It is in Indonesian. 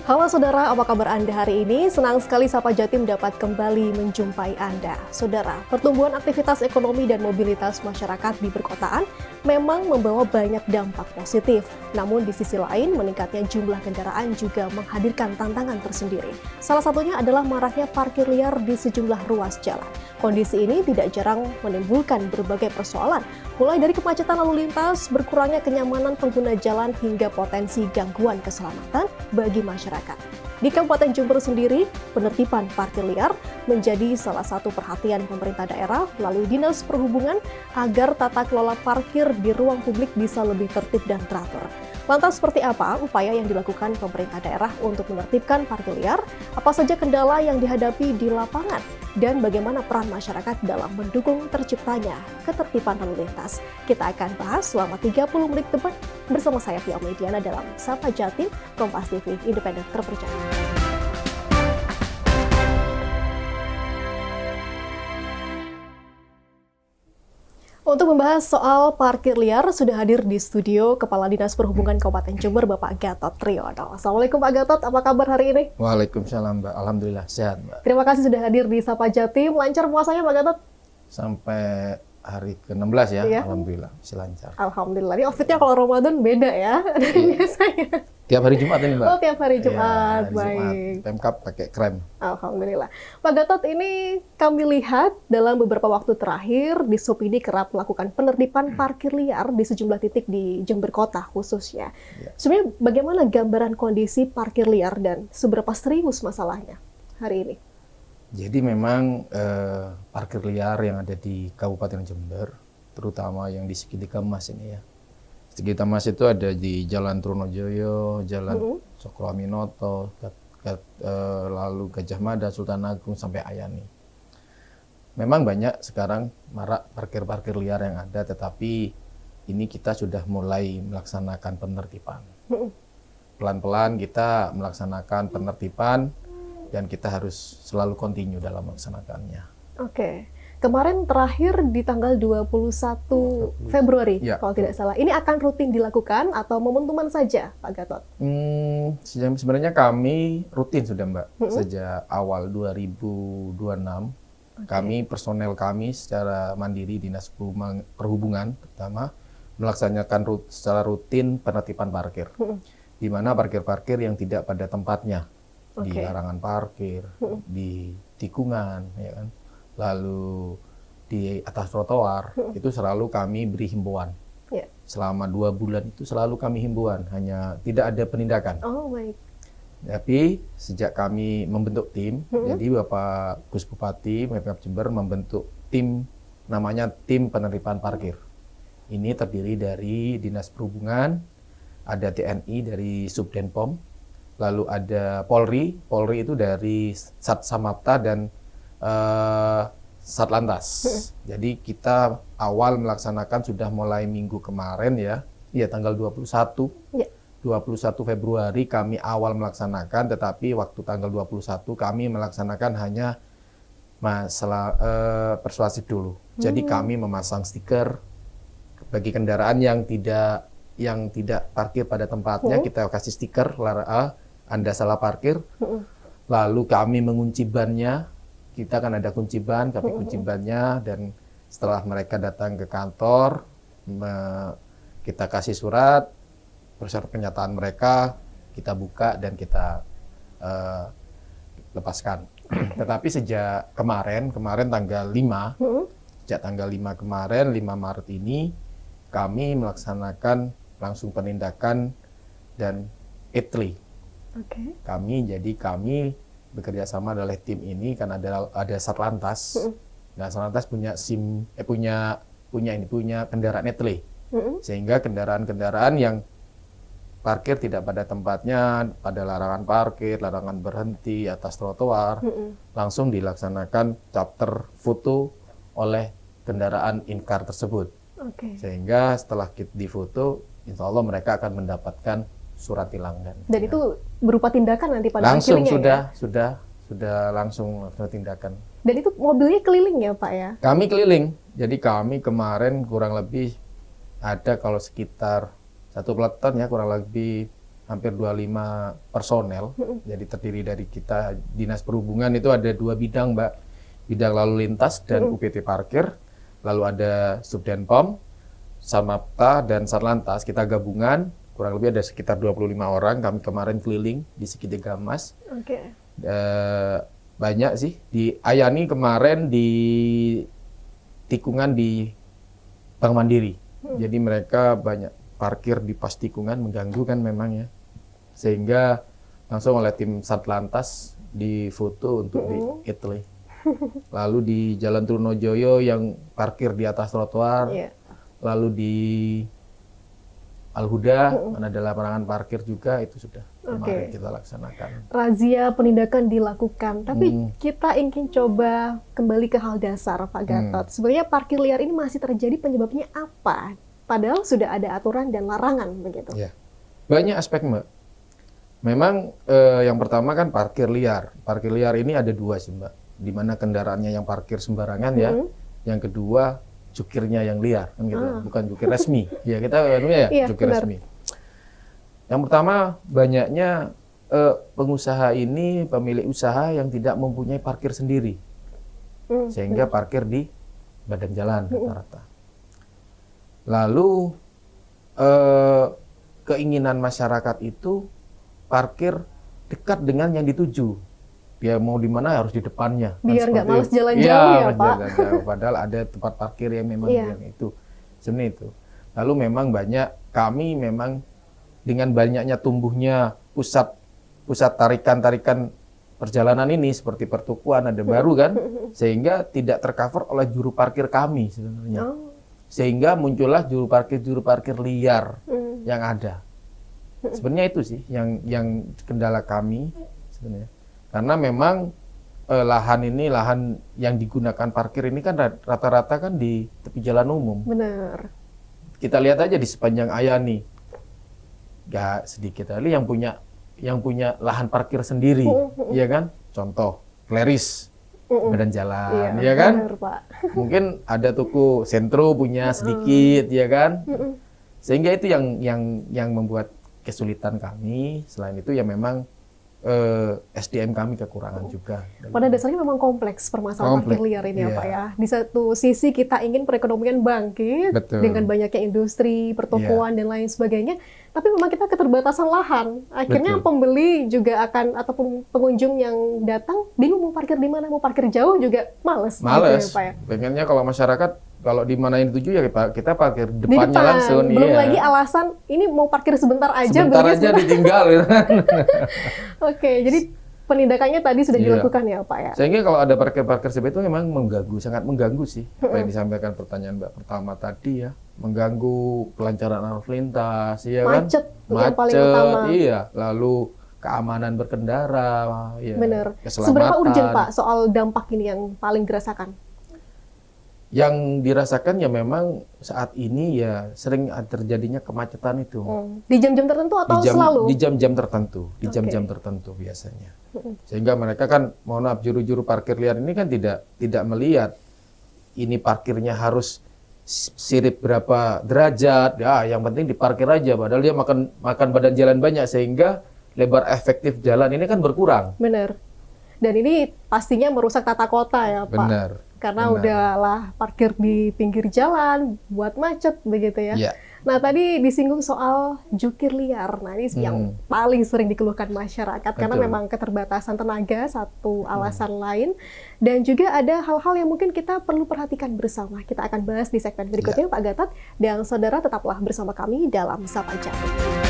Halo saudara, apa kabar Anda hari ini? Senang sekali Sapa Jatim dapat kembali menjumpai Anda. Saudara, pertumbuhan aktivitas ekonomi dan mobilitas masyarakat di perkotaan memang membawa banyak dampak positif. Namun di sisi lain, meningkatnya jumlah kendaraan juga menghadirkan tantangan tersendiri. Salah satunya adalah maraknya parkir liar di sejumlah ruas jalan. Kondisi ini tidak jarang menimbulkan berbagai persoalan, mulai dari kemacetan lalu lintas, berkurangnya kenyamanan pengguna jalan, hingga potensi gangguan keselamatan bagi masyarakat. Di Kabupaten Jember sendiri, penertiban parkir liar menjadi salah satu perhatian pemerintah daerah melalui Dinas Perhubungan agar tata kelola parkir di ruang publik bisa lebih tertib dan teratur. Lantas seperti apa upaya yang dilakukan pemerintah daerah untuk menertibkan parkir liar? Apa saja kendala yang dihadapi di lapangan? Dan bagaimana peran masyarakat dalam mendukung terciptanya ketertiban lalu lintas? Kita akan bahas selama 30 menit depan bersama saya Fia Mediana dalam Sapa Jatim, Kompas TV, independen terpercaya. Untuk membahas soal parkir liar, sudah hadir di studio Kepala Dinas Perhubungan Kabupaten Jember, Bapak Gatot Triyono. Assalamualaikum Pak Gatot, apa kabar hari ini? Waalaikumsalam Mbak, Alhamdulillah sehat Mbak. Terima kasih sudah hadir di Sapa Jatim. Lancar puasanya Pak Gatot? Sampai hari ke-16 ya, Iya. Alhamdulillah masih lancar. Alhamdulillah, ini outfitnya kalau Ramadan beda ya dari biasanya. Tiap hari Jumat ini Mbak. Oh, tiap hari Iya, Jumat, hari baik. Jumat. Pemkab pakai krem. Alhamdulillah. Pak Gatot, ini kami lihat dalam beberapa waktu terakhir di SUP ini kerap melakukan penertiban parkir liar di sejumlah titik di Jember Kota khususnya. Ya. Sebenarnya bagaimana gambaran kondisi parkir liar dan seberapa serius masalahnya hari ini? Jadi memang parkir liar yang ada di Kabupaten Jember, terutama yang di Segitiga Emas ini ya. Segitiga Emas itu ada di Jalan Trunojoyo, Jalan Cokro Aminoto, lalu Gajah Mada, Sultan Agung, sampai Ayani. Memang banyak sekarang marak parkir-parkir liar yang ada, tetapi ini kita sudah mulai melaksanakan penertiban. Pelan-pelan kita melaksanakan penertiban, dan kita harus selalu continue dalam melaksanakannya. Oke. Kemarin terakhir di tanggal 21 Februari, Ya. kalau tidak salah. Ini akan rutin dilakukan atau momentuman saja, Pak Gatot? Sebenarnya kami rutin sudah Mbak. Sejak awal 2026, kami, personel kami secara mandiri, Dinas Perhubungan terutama, melaksanakan secara rutin penertiban parkir. Di mana parkir-parkir yang tidak pada tempatnya. Di larangan parkir, di tikungan, ya kan? Lalu di atas trotoar, itu selalu kami beri himbauan. Ya. Selama 2 bulan itu selalu kami himbauan, hanya tidak ada penindakan. Oh, baik. Tapi sejak kami membentuk tim, jadi Bapak Gus Bupati, Pemkab Jember membentuk tim, namanya tim penertiban parkir. Ini terdiri dari Dinas Perhubungan, ada TNI dari Subdenpom, lalu ada Polri itu dari Satsamapta dan Satlantas. Jadi kita awal melaksanakan sudah mulai minggu kemarin ya, tanggal 21. Ya. 21 Februari kami awal melaksanakan, tetapi waktu tanggal 21 kami melaksanakan hanya masalah persuasif dulu. Jadi kami memasang stiker bagi kendaraan yang tidak parkir pada tempatnya, kita kasih stiker Anda salah parkir. Lalu kami mengunci bannya. Kita kan ada kunci ban, kami kunci bannya, dan setelah mereka datang ke kantor, kita kasih surat pernyataan mereka, kita buka dan kita lepaskan. Tetapi sejak kemarin tanggal 5, sejak tanggal 5 kemarin, 5 Maret ini, kami melaksanakan langsung penindakan dan etli. Kami bekerja sama oleh tim ini, kan ada Satlantas. Nah, Satlantas punya punya kendaraan etle. Sehingga kendaraan-kendaraan yang parkir tidak pada tempatnya, pada larangan parkir, larangan berhenti atas trotoar, langsung dilaksanakan chapter foto oleh kendaraan in-car tersebut. Sehingga setelah difoto, insya Allah mereka akan mendapatkan surat tilang. Dan itu berupa tindakan nanti pada langsung akhirnya sudah langsung tindakan. Dan itu mobilnya keliling ya Pak ya? Kami keliling, jadi kami kemarin kurang lebih ada kalau sekitar 1 peleton ya, kurang lebih hampir 25 personel. Jadi terdiri dari kita Dinas Perhubungan itu ada 2 bidang, Mbak. Bidang lalu lintas dan UPT parkir. Lalu ada Subdenpom, Samapta dan Satlantas. Kita gabungan, kurang lebih ada sekitar 25 orang. Kami kemarin keliling di segitiga emas. Oke. Banyak sih. Di Ayani kemarin di tikungan di Bank Mandiri. Jadi mereka banyak parkir di pos tikungan, mengganggu kan memang ya. Sehingga langsung oleh tim Satlantas difoto untuk di Italy. Lalu di Jalan Trunojoyo yang parkir di atas trotoar. Lalu di Al-Huda, mana ada lapangan parkir juga, itu sudah kemarin kita laksanakan. Razia penindakan dilakukan, tapi kita ingin coba kembali ke hal dasar, Pak Gatot. Sebenarnya parkir liar ini masih terjadi, penyebabnya apa? Padahal sudah ada aturan dan larangan begitu. Ya. Banyak aspek, Mbak. Memang yang pertama kan parkir liar. Parkir liar ini ada 2 sih, Mbak. Di mana kendaraannya yang parkir sembarangan ya. Yang kedua jukirnya yang liar, kan gitu. Bukan jukir resmi. Ya kita jukir resmi. Yang pertama banyaknya pengusaha ini, pemilik usaha yang tidak mempunyai parkir sendiri, sehingga parkir di badan jalan rata-rata. Lalu keinginan masyarakat itu parkir dekat dengan yang dituju. Ya mau di mana harus di depannya. Biar nggak males jalan jauh ya Pak. Jauh. Padahal ada tempat parkir yang memang yang itu. Sebenarnya itu. Lalu memang kami memang dengan banyaknya tumbuhnya pusat tarikan perjalanan ini seperti pertukuan ada baru kan, sehingga tidak tercover oleh juru parkir kami sebenarnya. Sehingga muncullah juru parkir liar yang ada. Sebenarnya itu sih yang kendala kami sebenarnya. Karena memang lahan yang digunakan parkir ini kan rata-rata kan di tepi jalan umum. Benar. Kita lihat aja di sepanjang Ayani, gak sedikit kali yang punya lahan parkir sendiri, ya kan? Contoh, Kleris, badan jalan, ya kan? Benar, Pak. Mungkin ada toko Sentro punya sedikit, ya kan? Sehingga itu yang membuat kesulitan kami. Selain itu ya memang SDM kami kekurangan juga. Pada dasarnya memang kompleks permasalahan parkir liar ini ya Pak ya. Di satu sisi kita ingin perekonomian bangkit dengan banyaknya industri, pertokoan dan lain sebagainya. Tapi memang kita keterbatasan lahan. Akhirnya pembeli juga ataupun pengunjung yang datang bingung mau parkir di mana, mau parkir jauh juga males. Males. Gitu ya, Pak ya. Pengennya kalau masyarakat kalau di mana yang dituju ya kita parkir depannya langsung. Belum lagi alasan ini mau parkir sebentar aja. Sebentar aja ditinggal. Gitu. Oke, jadi penindakannya tadi sudah dilakukan ya Pak ya? Sehingga kalau ada parkir seperti itu memang sangat mengganggu sih. Apa yang disampaikan pertanyaan Mbak pertama tadi ya. Mengganggu kelancaran arus lintas, ya kan? Macet yang paling utama. Iya. Lalu keamanan berkendara, ya. Benar. Keselamatan. Seberapa urgent Pak soal dampak ini yang paling dirasakan? Yang dirasakan ya memang saat ini ya sering terjadinya kemacetan itu. Di jam-jam tertentu atau selalu? Di jam-jam tertentu, jam-jam tertentu biasanya. Sehingga mereka kan, mohon maaf, juru-juru parkir liar ini kan tidak melihat ini parkirnya harus sirip berapa derajat, ya yang penting diparkir aja. Padahal dia makan badan jalan banyak sehingga lebar efektif jalan ini kan berkurang. Benar. Dan ini pastinya merusak tata kota ya Pak. Benar. Karena udahlah parkir di pinggir jalan, buat macet begitu ya. Yeah. Nah tadi disinggung soal jukir liar. Nah ini yang paling sering dikeluhkan masyarakat. Karena memang keterbatasan tenaga satu alasan lain. Dan juga ada hal-hal yang mungkin kita perlu perhatikan bersama. Kita akan bahas di segmen berikutnya Pak Gatot. Dan saudara tetaplah bersama kami dalam Sapa Jatim.